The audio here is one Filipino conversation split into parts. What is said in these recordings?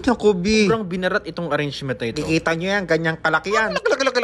naku, B. Sobrang binarat itong arrangement na ito. Nakikita nyo yan, ganyang kalaki yan.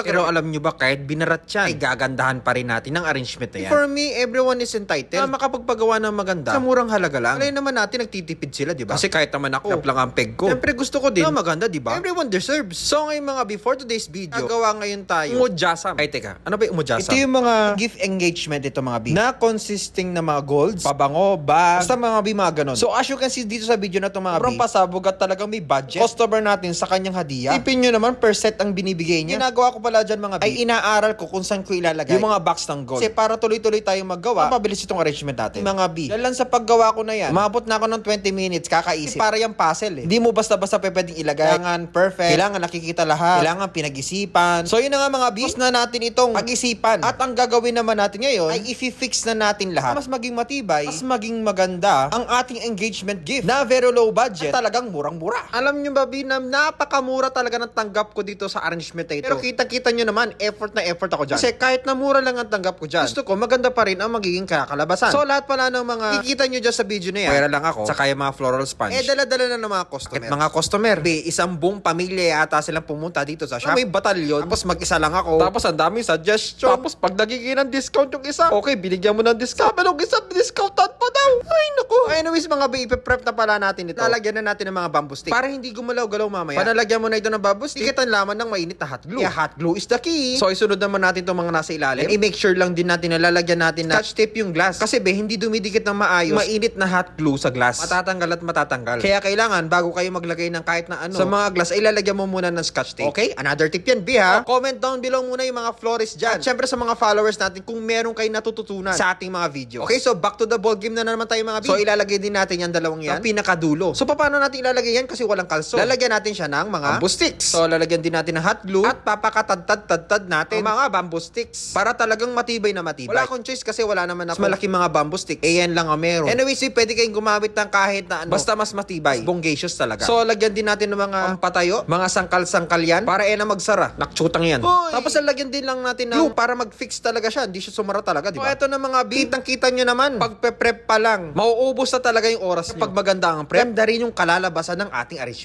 Pero alam nyo ba, kahit binarat yan, ay gagandahan pa rin natin ang arrangement na yan. For me, everyone is entitled Na makapagpagawa ng maganda sa murang halaga lang. Alay naman natin, nagtitipid sila, di ba? Kasi kahit naman ako, lang ang peg ko. Siyempre gusto ko din na maganda, di ba? Everyone deserves. So ngayon mga before today's video, nagawa ngayon tayo Umujasam. Ay, teka. Ano ba yung umujasam? ito yung mga gift engagement ito mga B na consisting na mga golds, pabango, bag, basta mga B mga ganon. So as you can see dito sa video na ito mga B, sobrang pasabog at talagang may budget. Customer natin sa kanyang hadiah. Tipin nyo naman per set ang binibigay niya. Ginagawa ko pala dyan mga B, ay inaaral ko kung saan ko ilalagay yung mga box ng gold. Kasi para tuloy-tuloy tayong maggawa, mapabilis itong arrangement natin. Mga B, dahil lang sa paggawa ko na yan, umabot na ako ng 20 minutes kakaisip. Para yung puzzle eh. Hindi mo basta-basta pwedeng ilagay. Kailangan perfect, kailangan nakikita lahat, kailangan pinag-isipan. So yun na nga mga B, na natin itong pag-isipan. At ang gagawin naman natin ngayon ay i-fix na natin lahat. Mas maging matibay, mas maging maganda ang ating engagement gift na very low budget at talagang murang-mura. Alam nyo ba B, na napakamura talaga ng tanggap ko dito sa arrangement na ito. Pero kita-kita nyo naman, effort na effort ako dyan. Kasi kahit na mura lang ang tanggap ko dyan, gusto ko maganda pa rin ang magiging kakalabasan. So lahat pala ng mga kikita nyo dyan sa video na yan, pera lang ako, saka yung mga floral sponge, dala-dala na ng mga customer. At mga customer, B, isang buong pamilya yata silang pumunta dito sa shop. May batalyon, tapos mag-isa lang ako. Tapos ang daming suggestion. Tapos pag nagiging ng discount yung isa, okay, binigyan mo ng discount. Sabi nung isa, discountan pa daw. Ay, naku. Anyways, mga B, ipe-prep na pala natin ito. Lalagyan na natin ng mga bamboo stick para hindi gumalaw-galaw mamaya. Panalagyan mo na ito ng bamboo stick, ikitan laman ng mainit na hot glue. Yeah, hot glue is the key. So, isunod naman natin itong mga nasa ilalim. And i-make sure lang din natin na lalagyan natin na scotch tape yung glass. Kasi be, hindi dumidikit ng maayos mainit na hot glue sa glass. Matatanggal at matatanggal. Kaya kailangan, bago kayo maglagay ng kahit na ano sa mga glass, ay lalagyan mo muna ng scotch tape. Okay? Another tip yan, B, ha? Comment down below muna yung mga florist dyan. At syempre sa mga followers natin, kung meron kayo natututunan sa ating mga video. Okay, so back to the ball game na naman tayo mga B. So, ilalagay din natin yan dalawang yan sa pinakadulo. So, paano natin ilalagay yan? Kasi walang kalso. Lalagyan natin siya ng mga bamboo sticks. So, lalagyan din natin ng hot glue at papakatad-tad natin ang mga bamboo sticks para talagang matibay na matibay. Wala akong choice kasi wala naman ako malaking mga bamboo sticks. Yan lang ang meron. Anyways, pwede kayong gumamit ng kahit na ano. Basta mas matibay. Mas bongacious talaga. So, lagyan din natin ng mga pampatayo, mga sangkal-sangkal yan para na magsara. Nakchutang yan. Hoy! Tapos, lagyan din lang natin ng glue para mag-fix talaga siya. Hindi siya sumara talaga, di ba? So, eto na mga B. Kitang-kita nyo naman. Pag prep pa lang, mauubos na talaga yung oras nyo. Pag maganda ang prep, ganda rin yung kalalabasan ng ating arrangement.